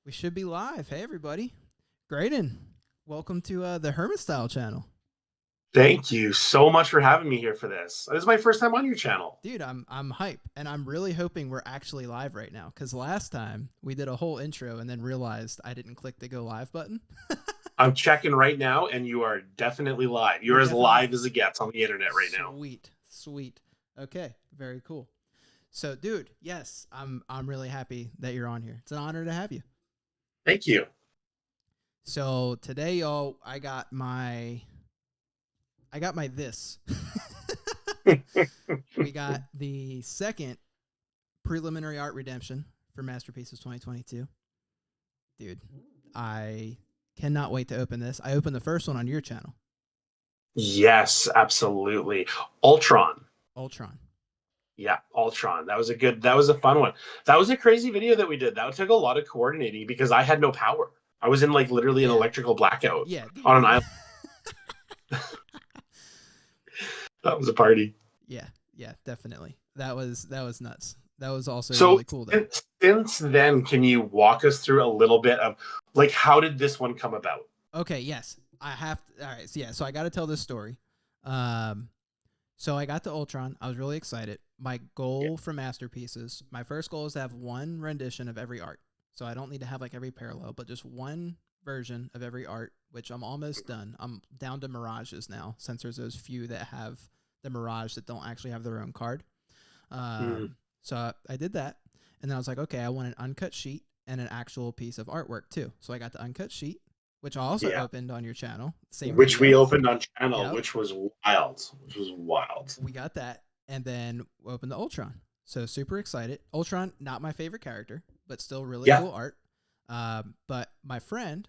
We should be live. Hey, everybody. Graydon, welcome to the Hermit Style channel. Thank you so much for having me here for this. This is my first time on your channel. Dude, I'm hype, and I'm really hoping we're actually live right now, because last time we did a whole intro and then realized I didn't click the go live button. I'm checking right now, and you are definitely live. You're We're as definitely live as it gets on the internet right now. Sweet. Okay, very cool. So, dude, yes, I'm really happy that you're on here. It's an honor to have you. Thank you. So today, y'all, I got my this. We got the second preliminary art redemption for Masterpieces 2022. Dude, I cannot wait to open this. I opened the first one on your channel. Yes, absolutely. Ultron. Yeah, Ultron. That was a fun one. That was a crazy video that we did. That took a lot of coordinating because I had no power. I was in like literally an electrical blackout on an island. That was a party. Yeah, definitely. That was nuts. That was also So really cool though. Since then, can you walk us through a little bit of like how did this one come about? Okay, yes. I have to, all right, so I got to tell this story. So I got to Ultron. I was really excited. My goal for Masterpieces, my first goal is to have one rendition of every art. So I don't need to have like every parallel, but just one version of every art, which I'm almost done. I'm down to mirages now, since there's those few that have the mirage that don't actually have their own card. So I did that, and then I was like, okay, I want an uncut sheet and an actual piece of artwork too. So I got the uncut sheet, which I also opened on your channel. Which video. we opened on channel, which was wild. We got that, and then we opened the Ultron. So super excited. Ultron, not my favorite character, but still really cool art. But my friend,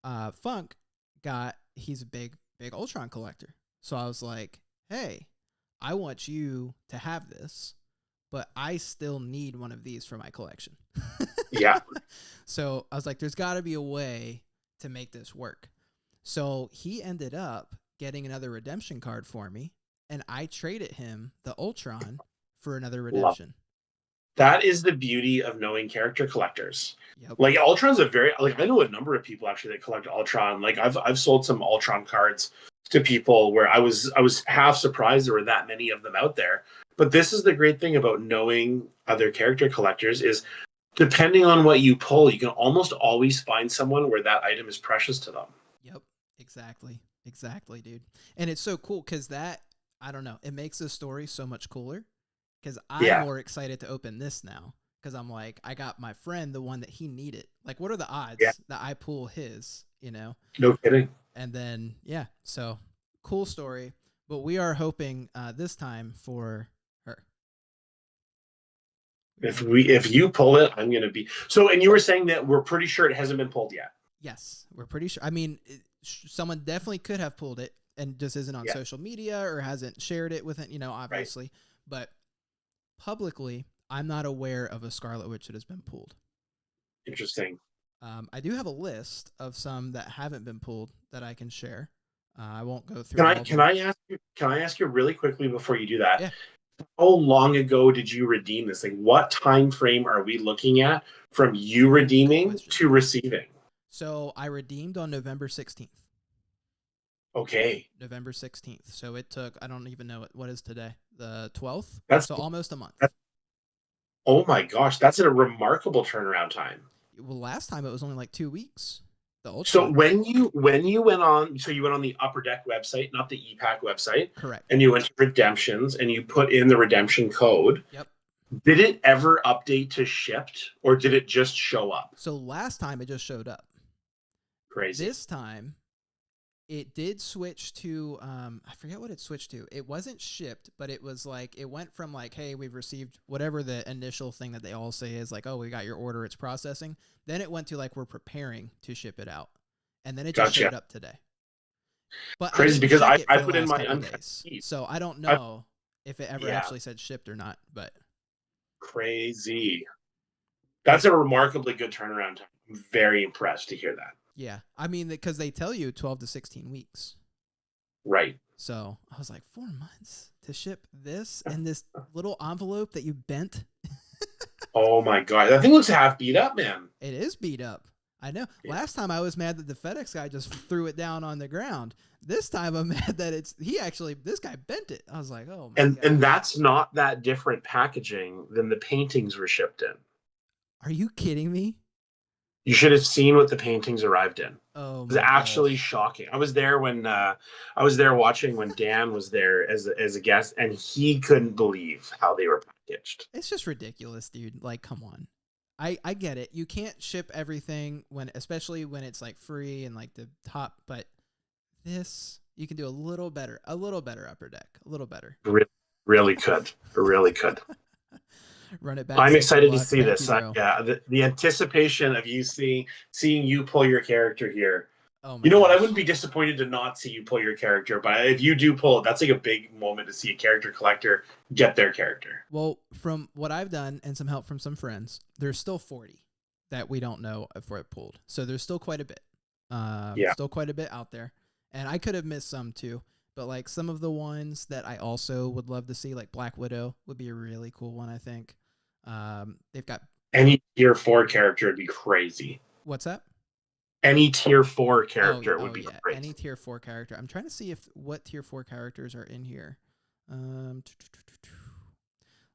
Funk, he's a big Ultron collector. So I was like, hey, I want you to have this, but I still need one of these for my collection. So I was like, there's got to be a way to make this work. So he ended up getting another redemption card for me, and I traded him the Ultron for another redemption. That is the beauty of knowing character collectors. Like Ultron's I know a number of people actually that collect Ultron. Like I've sold some Ultron cards to people where I was half surprised there were that many of them out there. But this is the great thing about knowing other character collectors is depending on what you pull, you can almost always find someone where that item is precious to them. Yep, exactly, dude. And it's so cool because I don't know, it makes the story so much cooler because I'm more excited to open this now because I'm like, I got my friend the one that he needed. Like, what are the odds that I pull his, you know? No kidding. And then, so cool story. But we are hoping this time for her. If you pull it, I'm gonna be so. And you were saying that we're pretty sure it hasn't been pulled yet. Yes, we're pretty sure. I mean, someone definitely could have pulled it and just isn't on social media or hasn't shared it with it, obviously. But publicly, I'm not aware of a Scarlet Witch that has been pulled. Interesting. I do have a list of some that haven't been pulled that I can share. I won't go through. Can I ask you really quickly before you do that? Yeah. How long ago did you redeem this thing? What time frame are we looking at from you redeeming to receiving? So I redeemed on November 16th. Okay. November 16th. So it took, I don't even know what is today, the 12th? So almost a month. Oh my gosh, that's a remarkable turnaround time. Well, last time it was only like 2 weeks. So when you went on, you went on the Upper Deck website, not the EPAC website. Correct. And you went to redemptions and you put in the redemption code. Yep. Did it ever update to shipped or did it just show up? So last time it just showed up. Crazy. This time it did switch to, I forget what it switched to. It wasn't shipped, but it was like, it went from like, hey, we've received whatever the initial thing that they all say is like, oh, we got your order, it's processing. Then it went to like, we're preparing to ship it out. And then it just showed up today. But crazy because I put in my uncut sheet. So I don't know if it ever actually said shipped or not, but. Crazy. That's a remarkably good turnaround time. I'm very impressed to hear that. Yeah. I mean, because they tell you 12 to 16 weeks. Right. So I was like, 4 months to ship this in this little envelope that you bent. Oh my god, that thing looks half beat up, man. It is beat up. I know. Yeah. Last time I was mad that the FedEx guy just threw it down on the ground. This time I'm mad that this guy bent it. I was like, oh my And gosh. that's not that different packaging than the paintings were shipped in. Are you kidding me? You should have seen what the paintings arrived in. It Oh was my actually gosh. shocking. I was there when I was there watching when Dan was there as a guest, and he couldn't believe how they were packaged. It's just ridiculous, dude. Like, come on. I get it. You can't ship everything especially when it's like free and like the top, but this you can do a little better upper deck, a little better. Really, really could, really could. Run it back, I'm say good excited to luck. see Thank you, this. bro. Yeah, the anticipation of you seeing you pull your character here. Oh my You know what? I gosh. wouldn't be disappointed to not see you pull your character, but if you do pull it, that's like a big moment to see a character collector get their character. Well, from what I've done and some help from some friends, there's still 40 that we don't know if we're pulled. So there's still quite a bit. Yeah. Still quite a bit out there. And I could have missed some too. But like some of the ones that I also would love to see, like Black Widow would be a really cool one, I think. They've got Any tier 4 character would be crazy. what's that? Any tier 4 Oh, character would oh be yeah, crazy. any tier 4 character. I'm trying to see if what tier 4 characters are in here.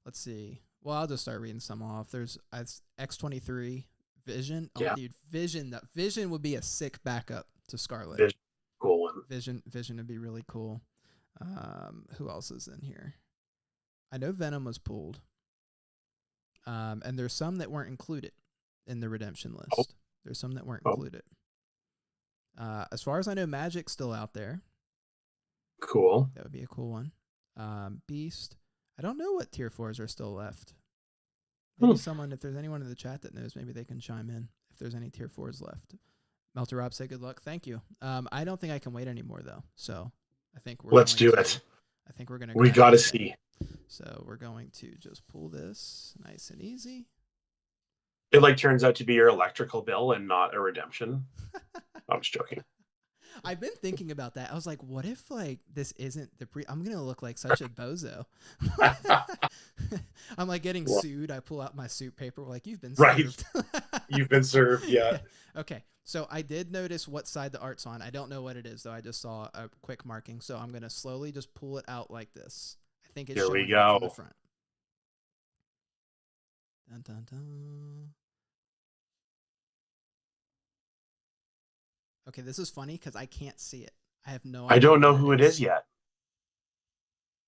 Let's see. Well, I'll just start reading some off. There's X-23 Vision. Oh, Yeah. dude, Vision. That Vision would be a sick backup to Scarlet. Vision, cool one. Vision would be really cool. Who else is in here? I know Venom was pulled. And there's some that weren't included in the redemption list. Oh. There's some that weren't Oh. included. As far as I know, Magic's still out there. Cool. That would be a cool one. Beast. I don't know what tier 4s are still left. Maybe someone, if there's anyone in the chat that knows, maybe they can chime in if there's any tier 4s left. Melter Rob, say good luck. Thank you. I don't think I can wait anymore though. So I think Let's do it. I think we're gonna. We got to see. So we're going to just pull this nice and easy. It like turns out to be your electrical bill and not a redemption. I'm just joking. I've been thinking about that. I was like, what if like this isn't the I'm gonna look like such a bozo. I'm like getting sued. I pull out my suit paper. Like, you've been served. You've been served. Yeah. Okay. So I did notice what side the art's on. I don't know what it is though. I just saw a quick marking. So I'm gonna slowly just pull it out like this. I think it's showing from the front. Dun, dun, dun. Okay, this is funny because I can't see it. I have no idea. I don't know who it is yet.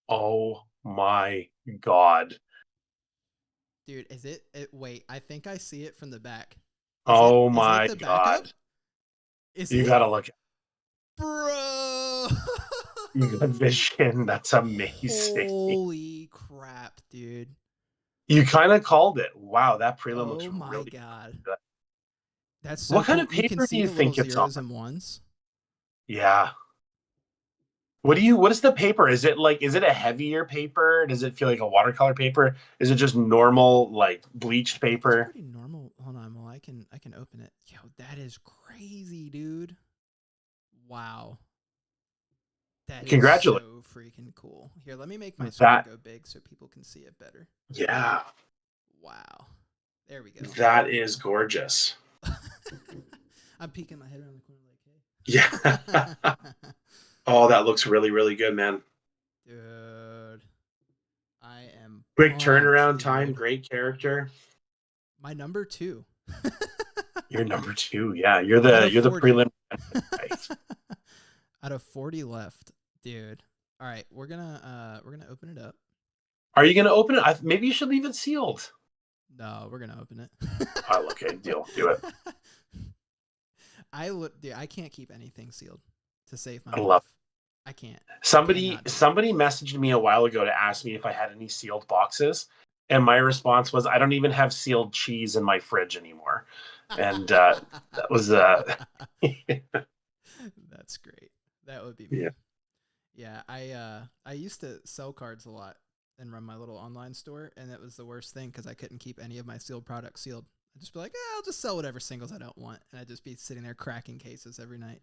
Oh my god. Dude, is it? Wait, I think I see it from the back. Oh my god. You gotta look. Bro! You got Vision. That's amazing. Holy crap, dude. You kind of called it. Wow, that prelim looks really good. Oh my god. Good. That's so what kind cool. of paper do you think it's zeros and ones? Yeah. What is the paper? Is it a heavier paper? Does it feel like a watercolor paper? Is it just normal like bleached paper? It's pretty normal. Hold on, well I can open it. Yo, that is crazy, dude. Wow. That is so freaking cool. Here, let me make my screen go big so people can see it better. Yeah. Wow. There we go. That is gorgeous. I'm peeking my head around the corner like, hey. Yeah. Oh, that looks really, really good, man. Dude. I am quick turnaround time, great character. My number 2. You're number 2, yeah. You're the prelim. Out of 40 left, dude. All right, we're gonna open it up. Are you gonna open it? Maybe you should leave it sealed. No, we're gonna open it. Oh, okay, deal. Do it. Dude, I can't keep anything sealed to save my life. Love. I can't. Somebody messaged me a while ago to ask me if I had any sealed boxes, and my response was, I don't even have sealed cheese in my fridge anymore. And that was That's great. That would be me. Yeah, I used to sell cards a lot and run my little online store, and it was the worst thing because I couldn't keep any of my sealed products sealed. I'd just be like, I'll just sell whatever singles I don't want, and I'd just be sitting there cracking cases every night.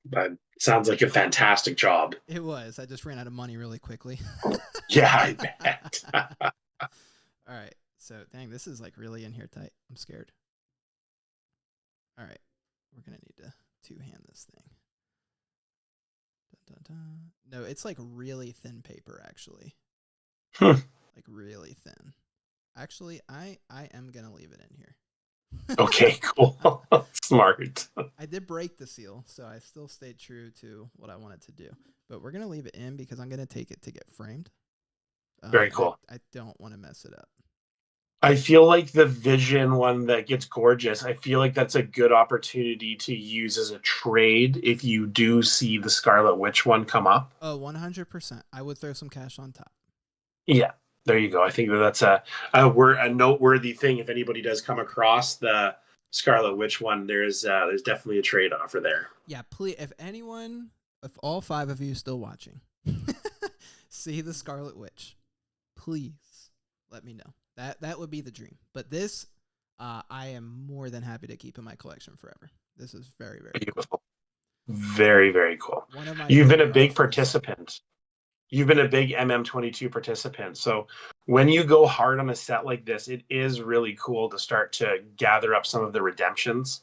That sounds like a fantastic job. It was. I just ran out of money really quickly. Yeah, I bet. All right, So dang, this is like really in here tight. I'm scared. All right, we're gonna need to two-hand this thing. Dun, dun, dun. No, it's like really thin paper actually. Hmm. Like really thin. Actually, I am gonna leave it in here. Okay, cool. Smart. I did break the seal, so I still stayed true to what I wanted to do. But we're gonna leave it in because I'm gonna take it to get framed. Very cool. I don't want to mess it up. I feel like the Vision one that gets gorgeous, I feel like that's a good opportunity to use as a trade if you do see the Scarlet Witch one come up. Oh, 100%. I would throw some cash on top. Yeah, there you go. I think that's a noteworthy thing. If anybody does come across the Scarlet Witch one, there's definitely a trade offer there. Yeah, please. If all 5 of you still watching, see the Scarlet Witch, please let me know. That would be the dream. But this, I am more than happy to keep in my collection forever. This is very, very Beautiful. cool. Very, very cool. One of my You've been a favorite big options. participant. You've been a big MM22 participant. So when you go hard on a set like this, it is really cool to start to gather up some of the redemptions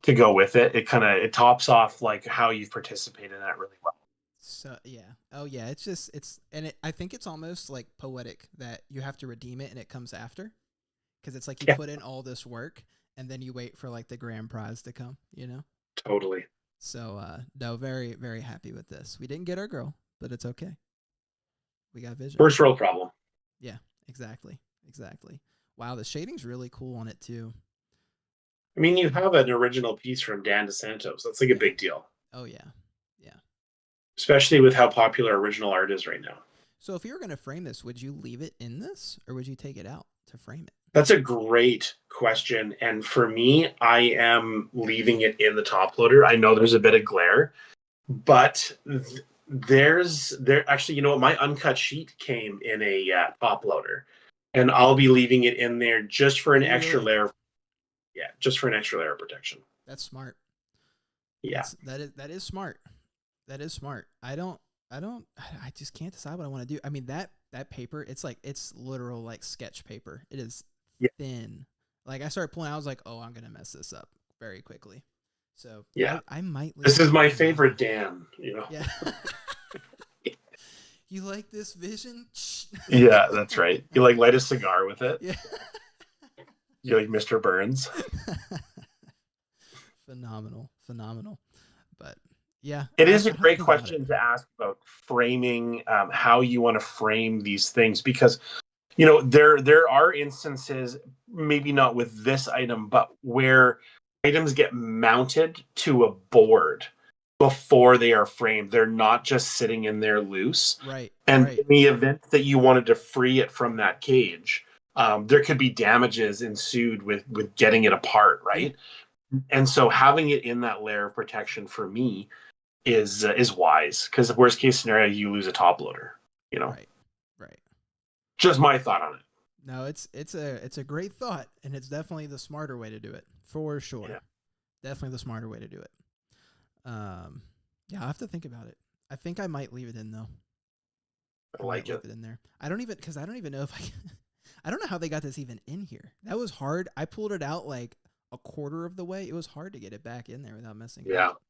to go with it. It tops off like how you've participated in that really well. So yeah. Oh yeah. I think it's almost like poetic that you have to redeem it and it comes after, because it's like you put in all this work and then you wait for like the grand prize to come. You know. Totally. So no, very, very happy with this. We didn't get our girl, but it's okay. We got Vision. First world problem. Yeah, exactly. Wow, the shading's really cool on it too. I mean, you have an original piece from Dan DeSantos. That's like a big deal. Oh yeah. Especially with how popular original art is right now. So if you were going to frame this, would you leave it in this or would you take it out to frame it? That's a great question. And for me, I am leaving it in the top loader. I know there's a bit of glare, but actually, you know what? My uncut sheet came in a top loader, and I'll be leaving it in there just for an extra layer. Yeah, just for an extra layer of protection. That's smart. Yeah, that is smart. That is smart. I just can't decide what I want to do. I mean, that paper, it's literal like sketch paper. It is thin. Like I started pulling, I was like, oh, I'm gonna mess this up very quickly. So yeah, I might. This is my favorite Dan. You know. Yeah. You like this Vision? Yeah, that's right. You like light a cigar with it? Yeah. You like Mr. Burns? Phenomenal. But yeah, it is a great question to ask about framing, how you want to frame these things, because you know there are instances, maybe not with this item, but where items get mounted to a board before they are framed. They're not just sitting in there loose. Right. And in the event that you wanted to free it from that cage, there could be damages ensued with getting it apart, right? Yeah. And so having it in that layer of protection for me is wise, because the worst case scenario, you lose a top loader. You know. Right. Just my thought on it. No, it's a great thought, and it's definitely the smarter way to do it, for sure. Yeah. Definitely the smarter way to do it. Yeah, I'll have to think about it. I think I might leave it in though. I like it. Leave it in there. I don't even know if I don't know how they got this even in here. That was hard. I pulled it out like a quarter of the way. It was hard to get it back in there without messing it up.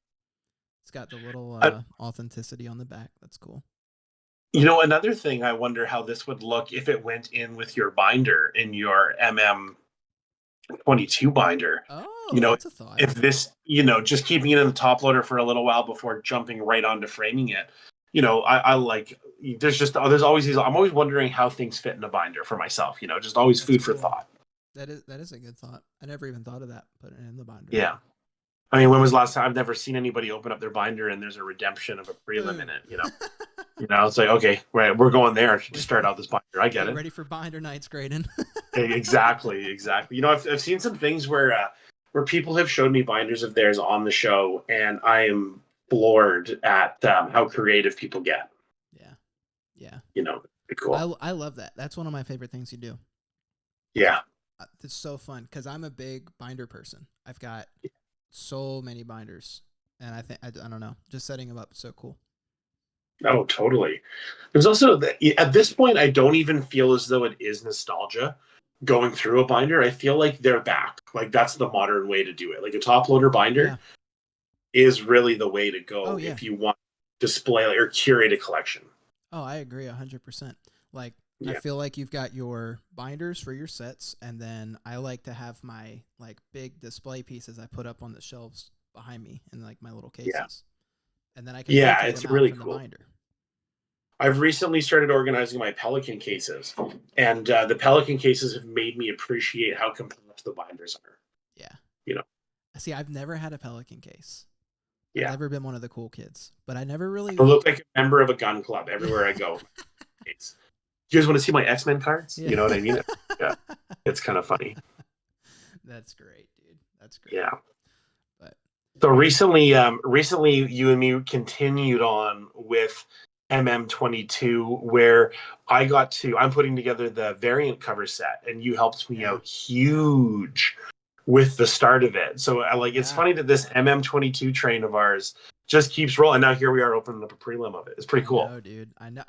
It's got the little authenticity on the back. That's cool. You know, another thing, I wonder how this would look if it went in with your binder, in your MM22 binder. Oh, you know, that's a thought. If this, you know, just keeping it in the top loader for a little while before jumping right onto framing it. You know, I like, there's always these, I'm always wondering how things fit in a binder for myself, you know, just always food for thought. That is a good thought. I never even thought of that, putting it in the binder. Yeah. I mean, when was the last time? I've never seen anybody open up their binder and there's a redemption of a prelim in it, you know. You know, it's like, okay, right, we're going there to start out this binder. I get it. Ready for binder nights, Graydon. Exactly. You know, I've seen some things where people have showed me binders of theirs on the show, and I am floored at how creative people get. Yeah. You know, cool. I love that. That's one of my favorite things you do. Yeah. It's so fun because I'm a big binder person. I've got so many binders, and I think I don't know, just setting them up is so cool. Oh, totally. There's also at this point, I don't even feel as though it is nostalgia. going through a binder, I feel like they're back. Like that's the modern way to do it. Like a top loader binder is really the way to go if you want to display or curate a collection. Oh, I agree 100%. Like I Yeah. feel like you've got your binders for your sets, and then I like to have my like big display pieces I put up on the shelves behind me in like my little cases. Yeah. And then I can rotate It's them really out from cool. the binder. I've recently started organizing my Pelican cases, and the Pelican cases have made me appreciate how compact the binders are. Yeah. You know. See, I've never had a Pelican case. Yeah. I've never been one of the cool kids, but I never really. I look like a member of a gun club everywhere I go. You guys want to see my X-Men cards? Yeah. You know what I mean? Yeah. It's kind of funny. That's great, dude. That's great. Yeah. But so recently you and me continued on with MM22, where I'm putting together the variant cover set, and you helped me out huge with the start of it. So it's funny that this MM22 train of ours just keeps rolling. Now here we are opening up a prelim of it. It's pretty cool. I know, dude. I know.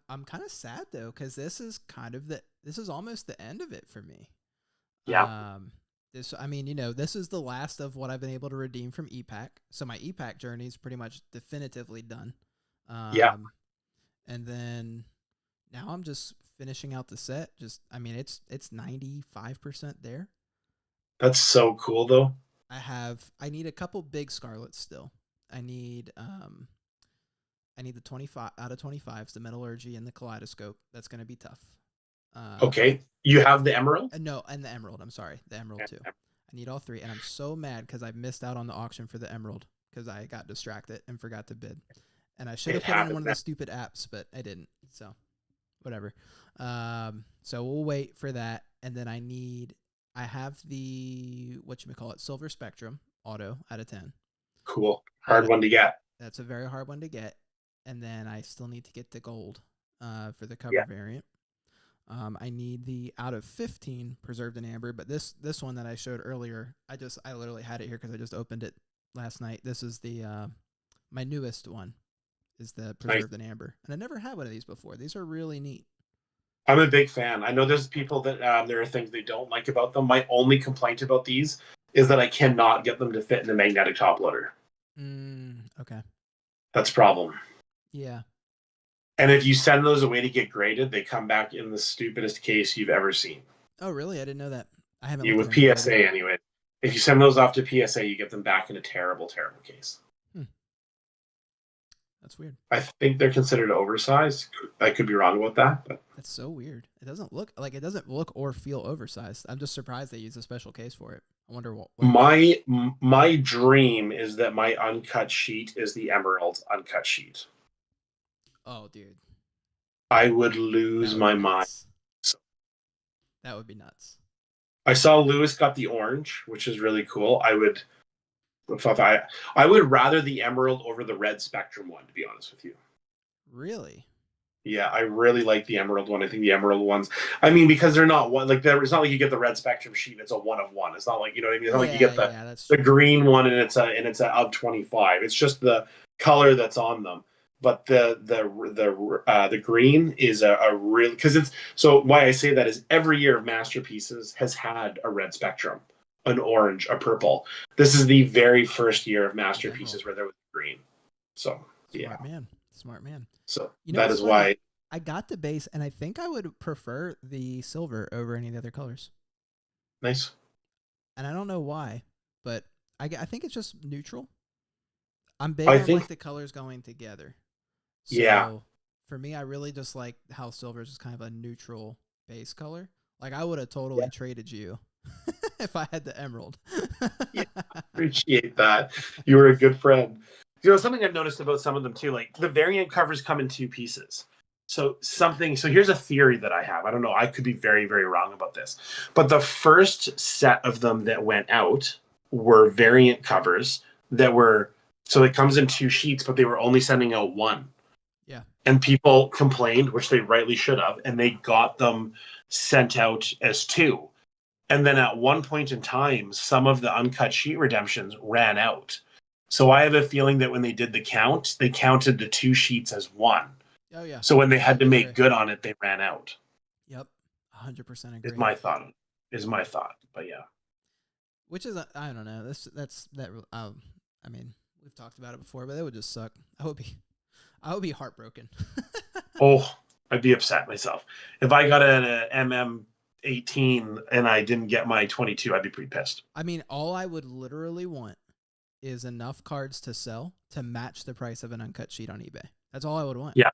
I'm kind of sad though, because this is almost the end of it for me. Yeah. This is the last of what I've been able to redeem from EPAC. So my EPAC journey is pretty much definitively done. And then now I'm just finishing out the set. It's 95% there. That's so cool though. I need a couple big Scarlets still. I need the 25 out of 25s, the Metallurgy and the Kaleidoscope. That's going to be tough. Okay. You have the Emerald? No, and the Emerald. I'm sorry. The Emerald too. I need all three. And I'm so mad because I missed out on the auction for the Emerald because I got distracted and forgot to bid. And I should have put in one of the stupid apps, but I didn't. So whatever. So we'll wait for that. And then I have the, Silver Spectrum Auto out of 10. Cool. Hard one to get. That's a very hard one to get. And then I still need to get the gold for the cover variant. I need the out of 15 Preserved in Amber, but this one that I showed earlier, I literally had it here because I just opened it last night. This is the my newest one, is the Preserved in Amber, and I never had one of these before. These are really neat. I'm a big fan. I know there's people that there are things they don't like about them. My only complaint about these is that I cannot get them to fit in the magnetic top loader. Okay. That's a problem. Yeah. And if you send those away to get graded, they come back in the stupidest case you've ever seen. Oh, really? I didn't know that. I haven't. With PSA anyway. If you send those off to PSA, you get them back in a terrible, terrible case. That's weird. I think they're considered oversized. I could be wrong about that, but that's so weird. It doesn't look or feel oversized. I'm just surprised they use a special case for it. I wonder what. My dream is that my uncut sheet is the Emerald uncut sheet. Oh, dude. I would lose my mind. That would be nuts. I saw Lewis got the orange, which is really cool. I would rather the Emerald over the red Spectrum one, to be honest with you. Really? Yeah, I really like the Emerald one. I think the Emerald ones, because they're not one, it's not like you get the red Spectrum sheet. It's a 1 of 1. It's not like, you know what I mean? It's not like you get the green one and it's a of 25. It's just the color that's on them. But the green is a real, because it's, so why I say that is every year of Masterpieces has had a red Spectrum, an orange, a purple. This is the very first year of Masterpieces where there was green. So Smart man. So that is why I got the base, and I think I would prefer the silver over any of the other colors. Nice. And I don't know why, but I think it's just neutral. I'm big on the colors going together. So for me, I really just like how silver is just kind of a neutral base color. Like I would have totally traded you if I had the Emerald. Appreciate that. You were a good friend. Something I've noticed about some of them too, like the variant covers come in 2 pieces. So here's a theory that I have. I don't know. I could be very, very wrong about this. But the first set of them that went out were variant covers that were, so it comes in 2 sheets, but they were only sending out 1. Yeah. And people complained, which they rightly should have, and they got them sent out as 2. And then at one point in time, some of the uncut sheet redemptions ran out. So I have a feeling that when they did the count, they counted the 2 sheets as 1. Oh, yeah. So when they had to make good on it, they ran out. Yep. 100% Is agree. my thought. Is my thought. But yeah. Which is I don't know. That's that. I mean, we've talked about it before, but that would just suck. I would be heartbroken. Oh, I'd be upset myself if I got an MM18 and I didn't get my 22. I'd be pretty pissed. I mean, all I would literally want is enough cards to sell to match the price of an uncut sheet on eBay. That's all I would want. Yeah.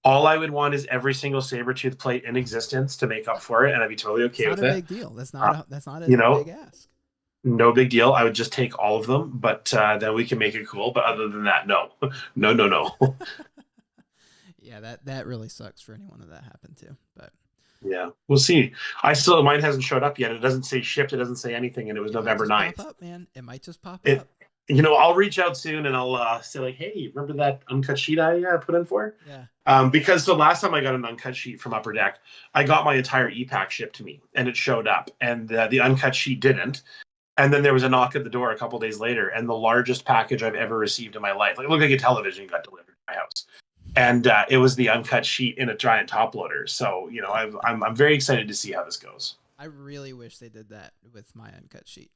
All I would want is every single Sabretooth plate in existence to make up for it, and I'd be totally It's okay not with a it. big deal. That's not a You know, big ask. no big deal. I would just take all of them, but then we can make it cool. But other than that, no, no, no, no. Yeah, that really sucks for anyone that happened to. But Yeah, we'll see. Mine hasn't showed up yet. It doesn't say shipped. It doesn't say anything, and it was it might November just pop 9th. up, man. It might just pop It, up. I'll reach out soon and I'll say like, hey, remember that uncut sheet I put in for? Yeah. Because the last time I got an uncut sheet from Upper Deck, I got my entire e-pack shipped to me, and it showed up, and the uncut sheet didn't. And then there was a knock at the door a couple days later, and the largest package I've ever received in my life, like it looked like a television, got delivered to my house, and it was the uncut sheet in a giant top loader. So I'm very excited to see how this goes. I really wish they did that with my uncut sheet.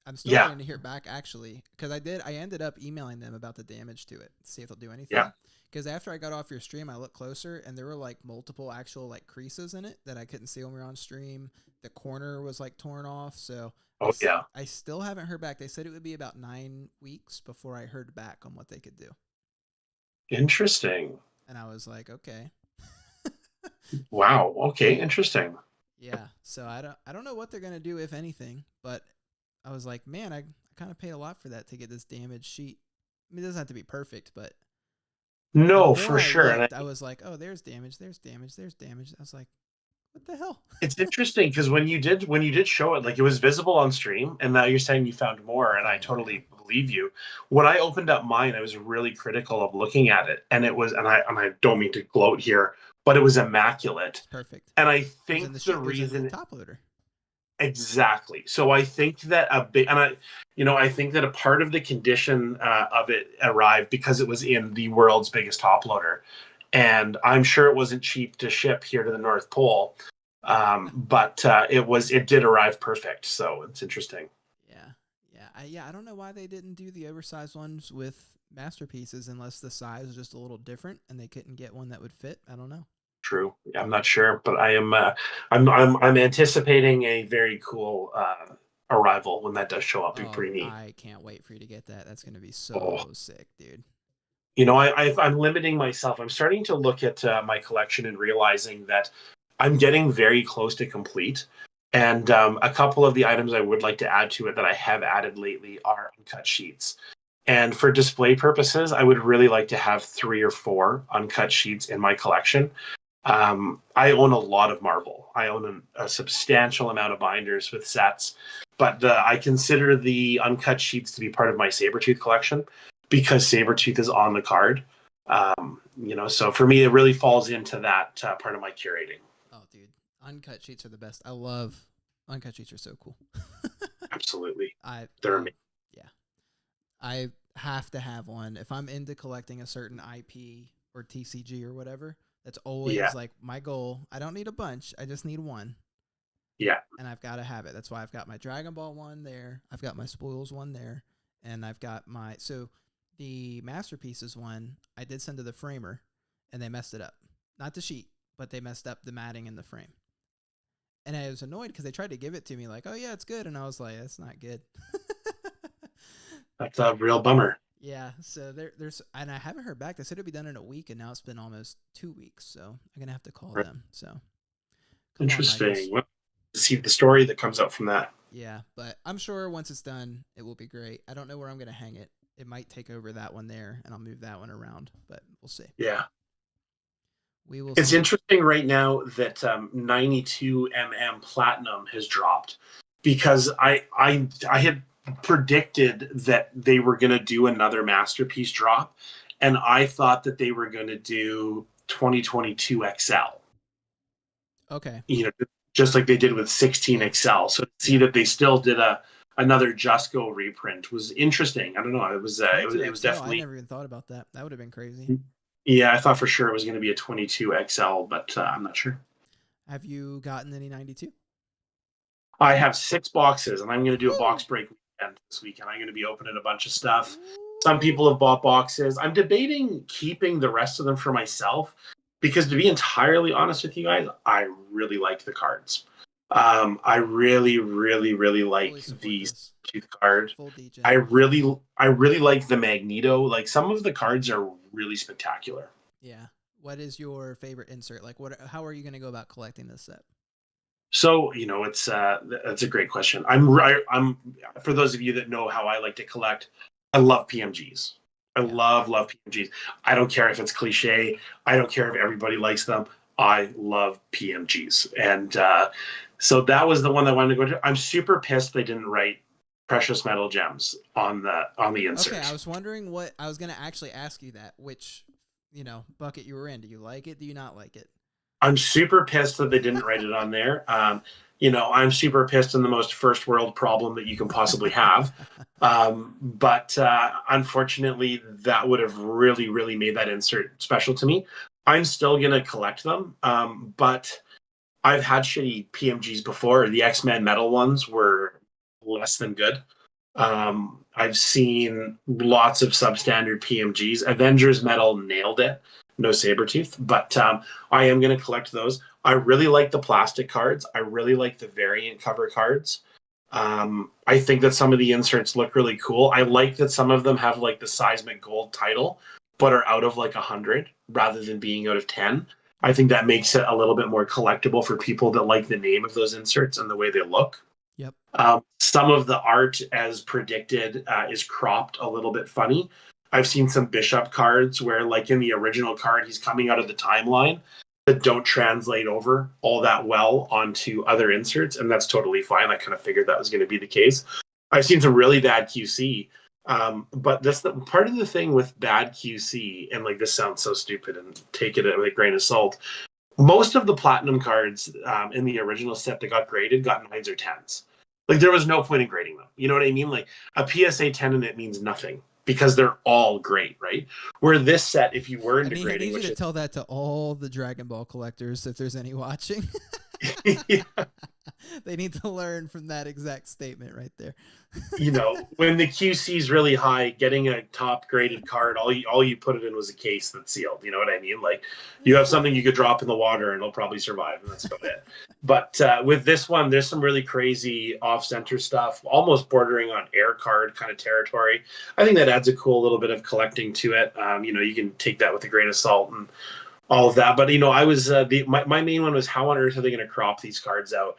I'm still waiting to hear back, actually, because I ended up emailing them about the damage to it, to see if they'll do anything. Yeah. Because after I got off your stream, I looked closer, and there were like multiple actual like creases in it that I couldn't see when we were on stream. The corner was like torn off, so I still haven't heard back. They said it would be about 9 weeks before I heard back on what they could do. Interesting. And I was like, okay. Wow. Okay. Interesting. Yeah. So I don't know what they're gonna do, if anything, but I was like, man, I kind of paid a lot for that to get this damaged sheet. I mean, it doesn't have to be perfect, but no, for sure. Looked, I was like, oh, there's damage, there's damage, there's damage. I was like, what the hell? It's interesting because when you did show it, like it was visible on stream, and now you're saying you found more, and I totally believe you. When I opened up mine, I was really critical of looking at it, and it was, and I don't mean to gloat here, but it was immaculate. It's perfect. And I think the reason the top loader. Exactly. So I think that I think that a part of the condition of it arrived because it was in the world's biggest top loader, and I'm sure it wasn't cheap to ship here to the North Pole, but it did arrive perfect. So it's interesting. I don't know why they didn't do the oversized ones with masterpieces unless the size was just a little different and they couldn't get one that would fit. I don't know. True. I'm not sure, but I am. I'm anticipating a very cool arrival when that does show up. It'd be pretty neat. I can't wait for you to get that. That's gonna be so sick, dude. I'm limiting myself. I'm starting to look at my collection and realizing that I'm getting very close to complete. And a couple of the items I would like to add to it that I have added lately are uncut sheets. And for display purposes, I would really like to have 3 or 4 uncut sheets in my collection. I own a lot of Marvel. I own a substantial amount of binders with sets, but I consider the uncut sheets to be part of my Sabretooth collection because Sabretooth is on the card. So for me, it really falls into that part of my curating. Oh, dude. Uncut sheets are the best. I love uncut sheets. Are so cool. Absolutely. They're amazing. Yeah. I have to have one. If I'm into collecting a certain IP or TCG or whatever, that's always like my goal. I don't need a bunch. I just need one. Yeah. And I've got to have it. That's why I've got my Dragon Ball one there. I've got my Spoils one there. And I've got the Masterpieces one, I did send to the framer and they messed it up. Not the sheet, but they messed up the matting in the frame. And I was annoyed because they tried to give it to me like, oh yeah, it's good. And I was like, that's not good. That's a real bummer. Yeah, so there's, and I haven't heard back. They said it'd be done in a week, and now it's been almost 2 weeks. So I'm gonna have to call them. So interesting. Well, see the story that comes out from that. Yeah, but I'm sure once it's done, it will be great. I don't know where I'm gonna hang it. It might take over that one there, and I'll move that one around. But we'll see. Yeah, we will. It's interesting right now that 92 Platinum has dropped because I had predicted that they were going to do another masterpiece drop, and I thought that they were going to do 2022 XL. Okay. Just like they did with 16 XL. So to see that they still did another Just Go reprint was interesting. I don't know. It was definitely. I never even thought about that. That would have been crazy. Yeah, I thought for sure it was going to be a 22 XL, but I'm not sure. Have you gotten any 92? I have 6 boxes, and I'm going to do a box Woo! break weekend this weekend. I'm going to be opening a bunch of stuff. Some people have bought boxes. I'm debating keeping the rest of them for myself because, to be entirely honest with you guys, I really like the cards. I really, really, really Fully like support the this. tooth card. Full degen. I really like the Magneto. Like, some of the cards are really spectacular. Yeah. What is your favorite insert? Like, what? How are you going to go about collecting this set? So, it's that's a great question. I'm for those of you that know how I like to collect, I love PMGs. I Yeah. love PMGs. I don't care if it's cliche. I don't care if everybody likes them. I love PMGs, and so that was the one I wanted to go to. I'm super pissed they didn't write precious metal gems on the Okay, I insert. was wondering what I was going to actually ask you that, which, bucket you were in. Do you like it? Do you not like it? I'm super pissed that they didn't write it on there. I'm super pissed in the most first world problem that you can possibly have. But unfortunately, that would have really, really made that insert special to me. I'm still going to collect them, but I've had shitty PMGs before. The X-Men metal ones were less than good. I've seen lots of substandard PMGs. Avengers Metal nailed it. No Sabretooth, but I am going to collect those. I really like the plastic cards. I really like the variant cover cards. I think that some of the inserts look really cool. I like that some of them have like the seismic gold title, but are out of like 100 rather than being out of 10. I think that makes it a little bit more collectible for people that like the name of those inserts and the way they look. Yep. Some of the art, as predicted, is cropped a little bit funny. I've seen some Bishop cards where, like in the original card, he's coming out of the timeline that don't translate over all that well onto other inserts, and that's totally fine. I kind of figured that was going to be the case. I've seen some really bad QC, but that's the part of the thing with bad QC, and like this sounds so stupid, and take it with a grain of salt. Most of the platinum cards in the original set that got graded got 9s or 10s. Like there was no point in grading them. You know what I mean? Like a PSA 10 in it means nothing because they're all great, right? Where this set, if you were I into need, I grading, need you which to tell that to all the Dragon Ball collectors if there's any watching. is They need to learn from that exact statement right there. when the QC is really high, getting a top graded card, all you put it in was a case that's sealed. You know what I mean? Like you have something you could drop in the water and it'll probably survive, and that's about it. But with this one, there's some really crazy off center stuff, almost bordering on air card kind of territory. I think that adds a cool little bit of collecting to it. You can take that with a grain of salt and all of that. But I was my main one was how on earth are they going to crop these cards out?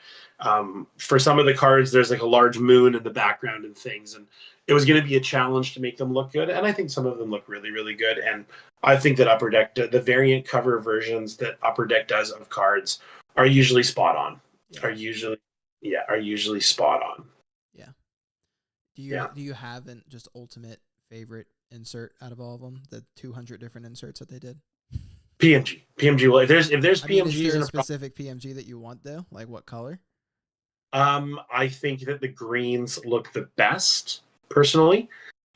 For some of the cards, there's like a large moon in the background and things, and it was going to be a challenge to make them look good. And I think some of them look really, really good. And I think that Upper Deck, the variant cover versions that Upper Deck does of cards, are usually spot on. Yeah. Are usually spot on. Yeah. Do Yeah. you have an just ultimate favorite insert out of all of them? The 200 different inserts that they did. PMG. Well, if there's I mean, is PMGs there in a a specific PMG that you want though? Like what color? I think that the greens look the best personally.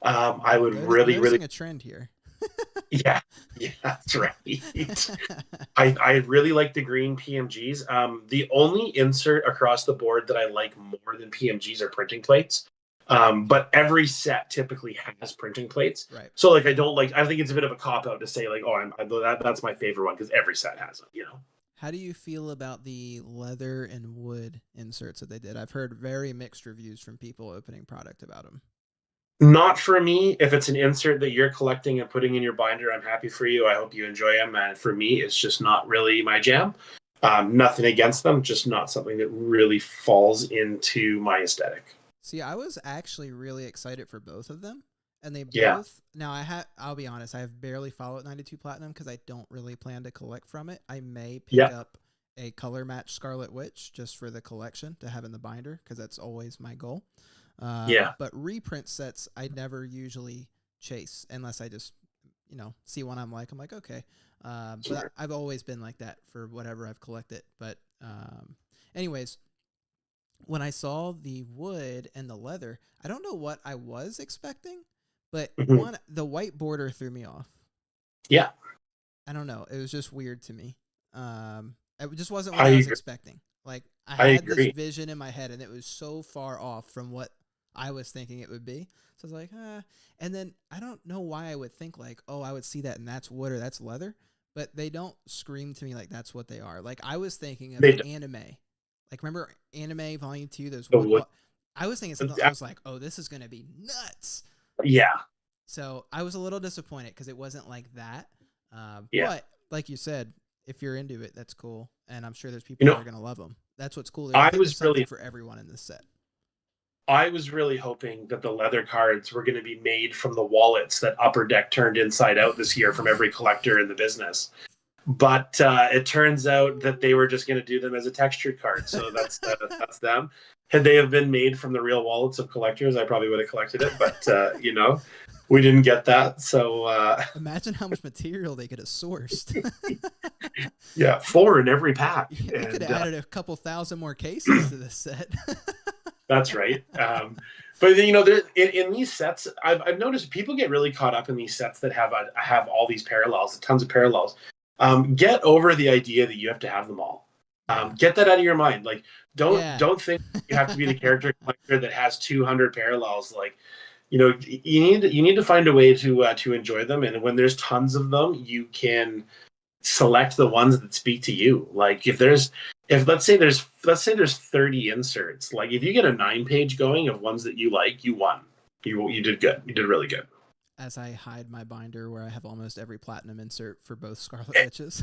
I would I'm really, really, noticing a trend here. yeah, yeah, that's right. I really like the green PMGs. The only insert across the board that I like more than PMGs are printing plates. But every set typically has printing plates. Right. So like I think it's a bit of a cop out to say like, oh, that's my favorite one because every set has them. How do you feel about the leather and wood inserts that they did? I've heard very mixed reviews from people opening product about them. Not for me. If it's an insert that you're collecting and putting in your binder, I'm happy for you. I hope you enjoy them. And for me, it's just not really my jam. Nothing against them, just not something that really falls into my aesthetic. See, I was actually really excited for both of them. And they Yeah. both now I'll be honest, I have barely followed 92 Platinum because I don't really plan to collect from it. I may pick Yeah. up a color match Scarlet Witch just for the collection to have in the binder because that's always my goal. Yeah. But reprint sets I never usually chase unless I just see one I'm like okay. But I've always been like that for whatever I've collected. But anyways, when I saw the wood and the leather, I don't know what I was expecting, but Mhm. the white border threw me off. Yeah. I don't know. It was just weird to me. It just wasn't what I I was agree. expecting. Like I I had this agree. vision in my head, and it was so far off from what I was thinking it would be. So I was like, ah. And then I don't know why I would think like, oh, I would see that and that's wood or that's leather, but they don't scream to me like that's what they are. Like I was thinking of They anime. Like remember Anime Volume 2? Those the wood. wood. I was thinking something. I was like, oh, this is gonna be nuts. Yeah, So I was a little disappointed because it wasn't like that. yeah. But like you said, if you're into it, that's cool, and I'm sure there's You people that know, are gonna love them. That's what's cool. I I think there's was something really for everyone in this set. I was really hoping that the leather cards were going to be made from the wallets that Upper Deck turned inside out this year from every collector in the business. But it turns out that they were just going to do them as a textured card. So that's them. Had they have been made from the real wallets of collectors, I probably would have collected it. But we didn't get that. So Imagine how much material they could have sourced. yeah, 4 in every pack, Yeah, they could and have added a couple thousand more cases to this set. that's right. But there, in these sets, I've noticed people get really caught up in these sets that have all these parallels, tons of parallels. Get over the idea that you have to have them all. Yeah. Get that out of your mind. Like, Yeah. don't think you have to be the character collector that has 200 parallels. Like, you need to find a way to enjoy them. And when there's tons of them, you can select the ones that speak to you. Like if let's say there's 30 inserts, like if you get a 9-page going of ones that you like, you won. You did good. You did really good. As I hide my binder where I have almost every platinum insert for both Scarlet Witches.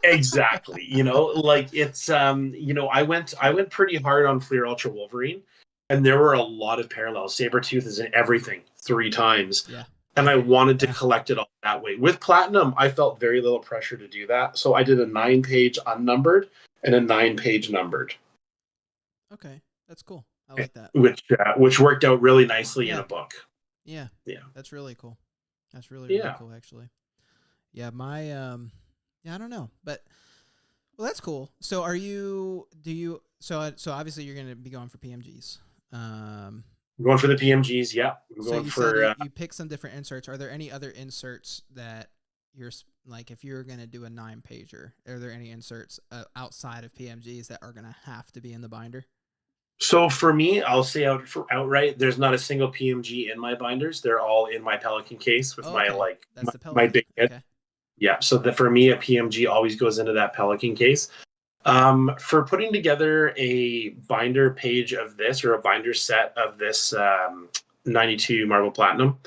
Exactly. Like it's I went pretty hard on Fleer Ultra Wolverine, and there were a lot of parallels. Sabretooth is in everything 3 times. Yeah. And I wanted to collect it all that way. With Platinum, I felt very little pressure to do that. So I did a 9-page unnumbered and a 9-page numbered. Okay. That's cool. I like that. Which worked out really nicely in Yeah. a book. Yeah. Yeah. That's really cool. That's really cool actually. Yeah, my I don't know. But well, that's cool. So so obviously you're going to be going for PMGs. I'm going for the PMGs, yeah. I'm going for you pick some different inserts. Are there any other inserts that you're like if you're going to do a 9-pager, are there any inserts outside of PMGs that are going to have to be in the binder? So for me, I'll say outright, there's not a single PMG in my binders. They're all in my Pelican case with That's the my Pelican. big head. Okay. Yeah, so for me, a PMG always goes into that Pelican case. For putting together a binder page of this or a binder set of this 92 Marvel Platinum,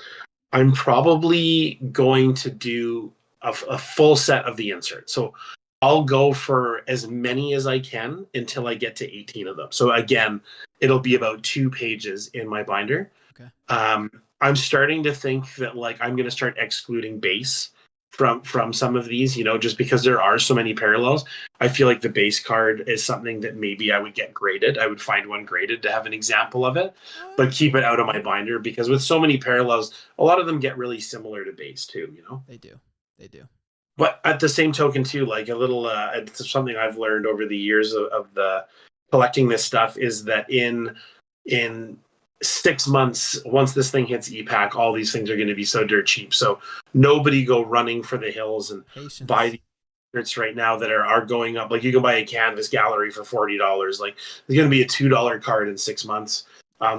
I'm probably going to do a full set of the inserts. So I'll go for as many as I can until I get to 18 of them. So again, it'll be about 2 pages in my binder. Okay. I'm starting to think that like I'm going to start excluding base from some of these, just because there are so many parallels. I feel like the base card is something that maybe I would get graded. I would find one graded to have an example of it, but keep it out of my binder because with so many parallels, a lot of them get really similar to base too, They do. But at the same token too, like a little, it's something I've learned over the years of the collecting this stuff is that in 6 months, once this thing hits EPAC, all these things are going to be so dirt cheap. So nobody go running for the hills and buy these shirts right now that are going up. Like you can buy a canvas gallery for $40. Like there's going to be a $2 card in 6 months.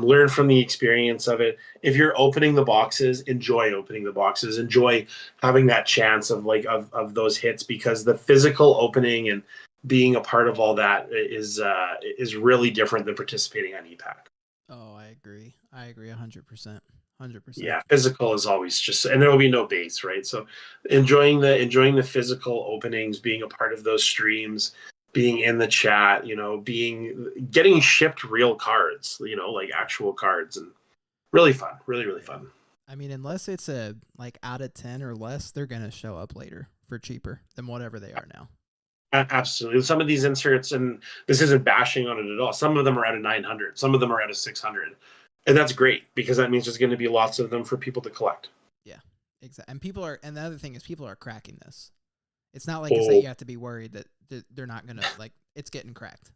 Learn from the experience of it. If you're opening the boxes, enjoy opening the boxes. Enjoy having that chance of those hits because the physical opening and being a part of all that is really different than participating on EPAC. Oh, I agree 100%. Yeah, physical is always just, and there will be no base, right? So enjoying the physical openings, being a part of those streams, being in the chat, getting shipped real cards, like actual cards, and really fun, really fun. I mean, unless it's a like out of 10 or less, they're gonna show up later for cheaper than whatever they are now. Absolutely. Some of these inserts, and this isn't bashing on it at all, some of them are out of 900, some of them are out of 600, and that's great because that means there's going to be lots of them for people to collect. Yeah, exactly. And the other thing is people are cracking this. It's not like it's that you have to be worried that they're not gonna like it's getting cracked.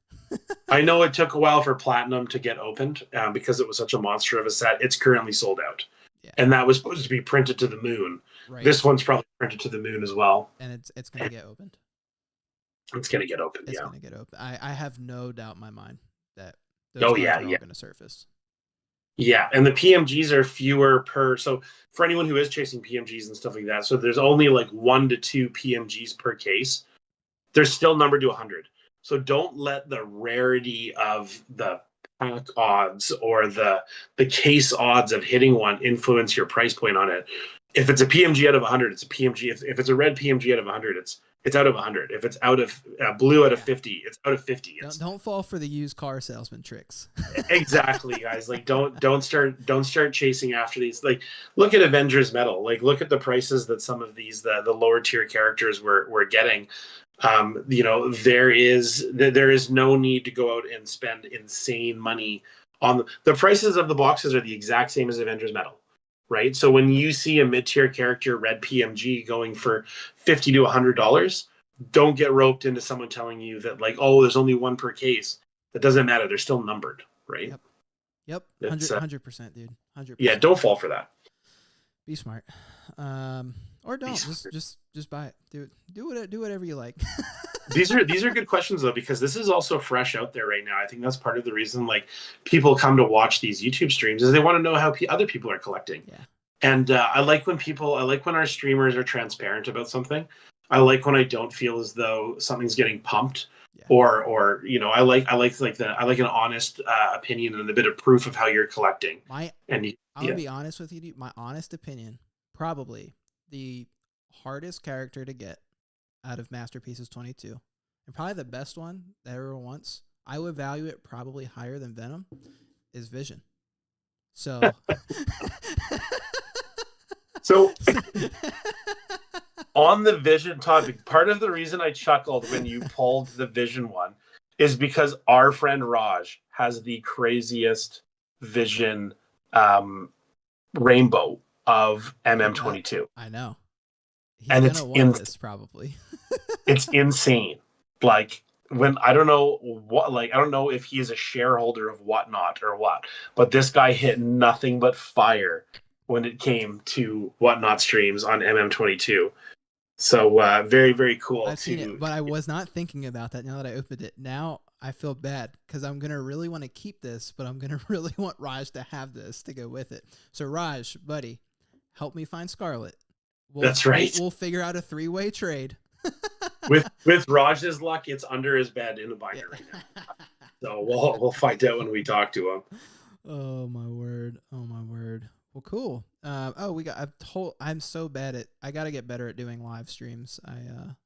I know it took a while for Platinum to get opened because it was such a monster of a set. It's currently sold out. Yeah. And that was supposed to be printed to the moon. Right. This one's probably printed to the moon as well. And it's going to get opened. It's gonna get open. It's Yeah. gonna get open. I have no doubt in my mind that those Oh cards yeah, are yeah. all gonna surface. Yeah, and the PMGs are fewer per. So for anyone who is chasing PMGs and stuff like that, so there's only like 1 to 2 PMGs per case. They're still numbered to 100. So don't let the rarity of the pack odds or the case odds of hitting one influence your price point on it. If it's a PMG out of 100, it's a PMG. If it's a red PMG out of 100, it's out of 100. If it's out of blue out of 50, it's out of 50. Don't fall for the used car salesman tricks. Exactly, guys. Like don't start chasing after these. Like look at Avengers Metal. Like look at the prices that some of these the lower tier characters were getting. There is no need to go out and spend insane money on the prices of the boxes are the exact same as Avengers Metal, right? So when you see a mid-tier character red PMG going for $50 to $100, don't get roped into someone telling you that like, oh, there's only one per case. That doesn't matter. They're still numbered, right? Yep. It's 100%, dude. 100%. Yeah, don't fall for that. Be smart. Or don't. Just buy it. Do whatever you like. These are good questions though, because this is also fresh out there right now. I think that's part of the reason like people come to watch these YouTube streams is they want to know how other people are collecting. Yeah. And I like when our streamers are transparent about something. I like when I don't feel as though something's getting pumped, Yeah. or I like an honest opinion and a bit of proof of how you're collecting. I'm gonna be honest with you, dude. My honest opinion, probably the hardest character to get out of Masterpieces 22, and probably the best one that everyone wants. I would value it probably higher than Venom. Is Vision. So. So on the Vision topic, part of the reason I chuckled when you pulled the Vision one is because our friend Raj has the craziest Vision rainbow of MM22. I know. He's and gonna want this probably. It's insane. Like when I don't know if he is a shareholder of Whatnot or what, but this guy hit nothing but fire when it came to Whatnot streams on MM22. So very, very cool. I've seen it, but I was not thinking about that now that I opened it. Now I feel bad because I'm going to really want to keep this, but I'm going to really want Raj to have this to go with it. So Raj, buddy, help me find Scarlet. That's right. We'll figure out a 3-way trade. with Raj's luck, it's under his bed in the binder right now. So we'll find out when we talk to him. Oh my word. Well, cool. I'm so bad at. I got to get better at doing live streams. I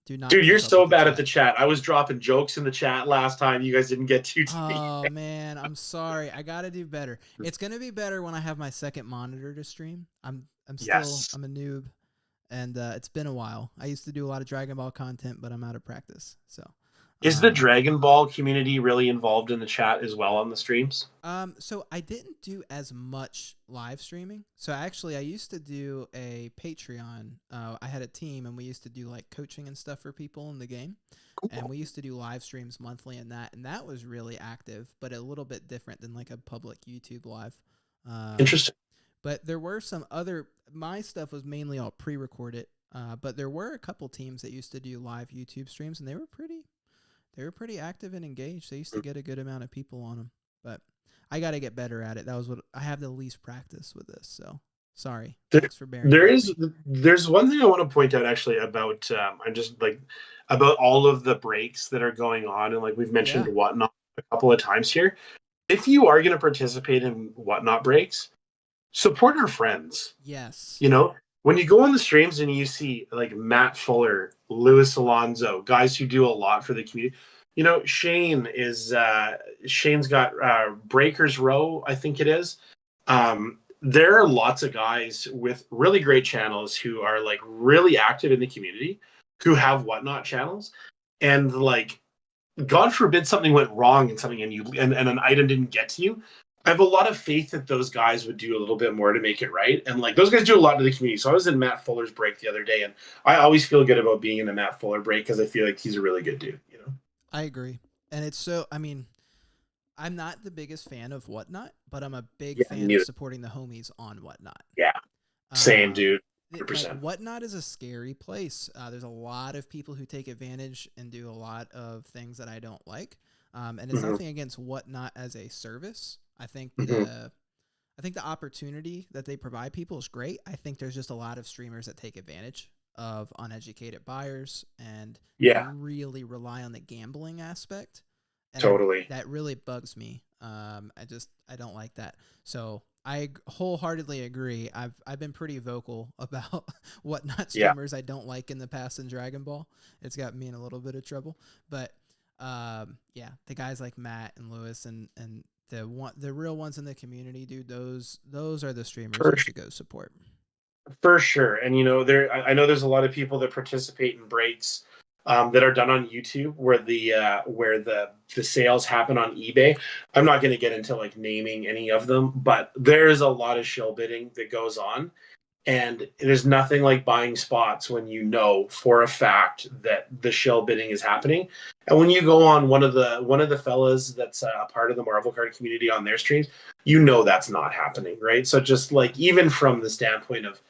do not. Dude, you're so bad at the chat. I was dropping jokes in the chat last time. You guys didn't get to. Oh man, I'm sorry. I got to do better. It's gonna be better when I have my second monitor to stream. I'm a noob, and it's been a while. I used to do a lot of Dragon Ball content, but I'm out of practice. So. Is the Dragon Ball community really involved in the chat as well on the streams? So I didn't do as much live streaming. So actually, I used to do a Patreon. I had a team, and we used to do like coaching and stuff for people in the game. Cool. And we used to do live streams monthly and that was really active, but a little bit different than like a public YouTube live. Interesting. But there were some other. My stuff was mainly all pre-recorded. But there were a couple teams that used to do live YouTube streams, and they were pretty active and engaged. They used to get a good amount of people on them, but I got to get better at it. That was what I have the least practice with this. So sorry. Thanks for bearing. There's one thing I want to point out actually about, I'm just like about all of the breaks that are going on. And like we've mentioned Whatnot a couple of times here. If you are going to participate in Whatnot breaks, support our friends. Yes. When you go on the streams and you see like Matt Fuller, Luis Alonso, guys who do a lot for the community, Shane's got Breakers Row, I think it is. There are lots of guys with really great channels who are like really active in the community who have Whatnot channels, and like, God forbid something went wrong and and an item didn't get to you. I have a lot of faith that those guys would do a little bit more to make it right. And like those guys do a lot to the community. So I was in Matt Fuller's break the other day, and I always feel good about being in a Matt Fuller break because I feel like he's a really good dude, I agree. And it's so, I mean, I'm not the biggest fan of Whatnot, but I'm a big fan of supporting the homies on Whatnot. Yeah. Same, dude. like 100%. Whatnot is a scary place. There's a lot of people who take advantage and do a lot of things that I don't like. And it's Hmm. nothing against Whatnot as a service. Hmm. I think the opportunity that they provide people is great. I think there's just a lot of streamers that take advantage of uneducated buyers, and they Yeah, really rely on the gambling aspect, and totally. that really bugs me. I don't like that. So I wholeheartedly agree. I've been pretty vocal about Whatnot Yeah, streamers I don't like in the past in Dragon Ball. It's got me in a little bit of trouble, but yeah, the guys like Matt and Lewis and the real ones in the community, dude, those are the streamers for you should go support. For sure. And I know there's a lot of people that participate in breaks that are done on YouTube where the sales happen on eBay. I'm not going to get into like naming any of them, but there's a lot of shill bidding that goes on, and there's nothing like buying spots when you know for a fact that the shill bidding is happening. And when you go on one of the fellas that's a part of the Marvel card community on their streams, you know that's not happening, right? So just like even from the standpoint of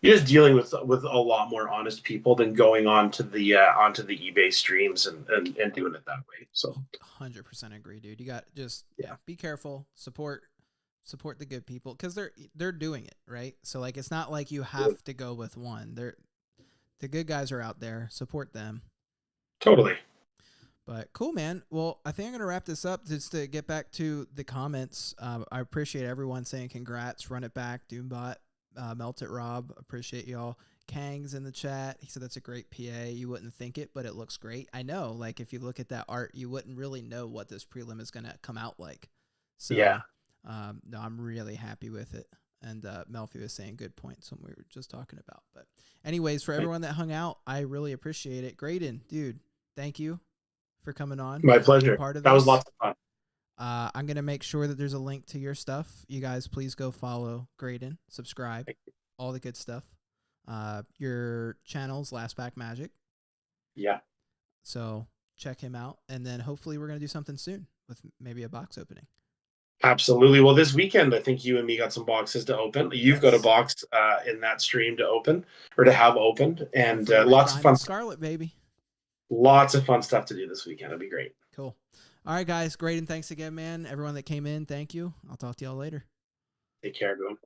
you're just dealing with a lot more honest people than going onto the eBay streams and doing it that way. So 100% agree, dude. You got just yeah, be careful, support the good people because they're doing it right. So like it's not like you have to go with one. The good guys are out there. Support them. totally. But cool, man. Well, I think I'm gonna wrap this up just to get back to the comments. I appreciate everyone saying congrats, run it back, Doombot, Melt It Rob. Appreciate y'all. Kang's in the chat. He said that's a great PA. You wouldn't think it, but it looks great. I know. Like if you look at that art, you wouldn't really know what this prelim is gonna come out like. Yeah, So, no, I'm really happy with it. And Melfi was saying good points when we were just talking about. But anyways, for everyone that hung out, I really appreciate it. Graydon, dude, thank you for coming on, my being a pleasure. part of That was this. lots of fun. I'm going to make sure that there's a link to your stuff. You guys, please go follow Graydon, subscribe, all the good stuff. Your channel's Last Back Magic. Yeah, So check him out. And then hopefully we're going to do something soon with maybe a box opening. absolutely. Well, this weekend I think you and me got some boxes to open. You've got a Yes. box in that stream to open or to have opened, Going and for the Red lots of fun, Diamond Scarlet, baby. lots of fun stuff to do this weekend. It'll be great. Cool. All right, guys. Graydon, thanks again, man. Everyone that came in, thank you. I'll talk to y'all later. Take care, everyone.